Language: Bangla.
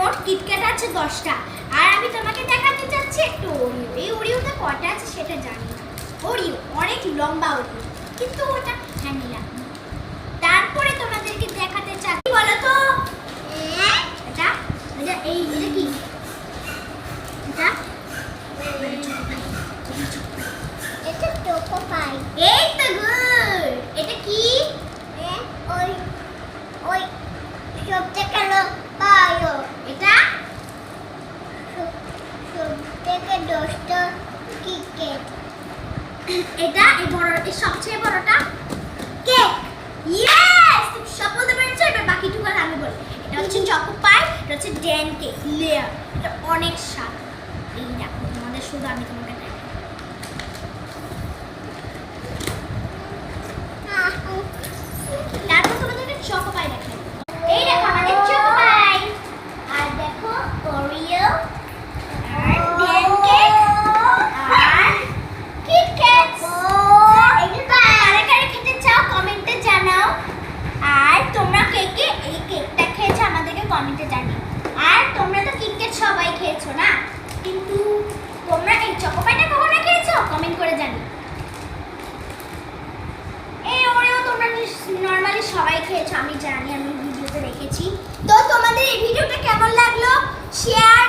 মোট কিটক্যাট আছে 10টা। আর আমি তোমাকে দেখাতে চাচ্ছি একটু ওরিও। এই ওরিওতে কটা আছে সেটা জানি না। ওরিও অনেক লম্বা ওরিও, কিন্তু ওটা ভ্যানিলা। তারপরে তোমাদেরকে দেখাতে চাচ্ছি, বলো তো এটা এটা এটা কি? এটা এটা চোকো পাই। এই তো গুড। এটা কি? ওই ওই সবথেকে পায়ো। এটা সবথেকে 10টা কিটক্যাট। এটা এই বড়, এই সবচেয়ে বড়টা কেক। ইয়েস, তুমি সব বলতে পেরেছো। এবার বাকিটুকু আমি বলি। এটা হচ্ছে চকো পাই, এটা হচ্ছে ড্যান কেক লেয়ার। এটা অনেক স্বাদ। এই দেখো তোমাদের শুধু আমি তোমাকে দেখাই। তারপর তোমাদেরকে চকো পাই দেখাই। এই দেখো আমাদের চকো পাই। আর দেখো ওরিও, আর ড্যান কেক, আর কিটক্যাট। এগুলো কারা কারা খেতে চাও কমেন্টে জানাও। আর তোমরা কে কে এই কেকটা খেয়েছো আমাদেরকে কমেন্টে জানিও। আর তোমরা তো কিটক্যাট সবাই খেয়েছো না, কিন্তু তোমরা এই চকো পাইটা কখনো খেয়েছো কমেন্ট করে জানিও। এই ওরেও তোমরা নরমালি সবাই খেয়েছো, আমি জানি, আমি ভিডিওতে দেখেছি। তো তোমাদের এই ভিডিওটা কেমন লাগলো শেয়ার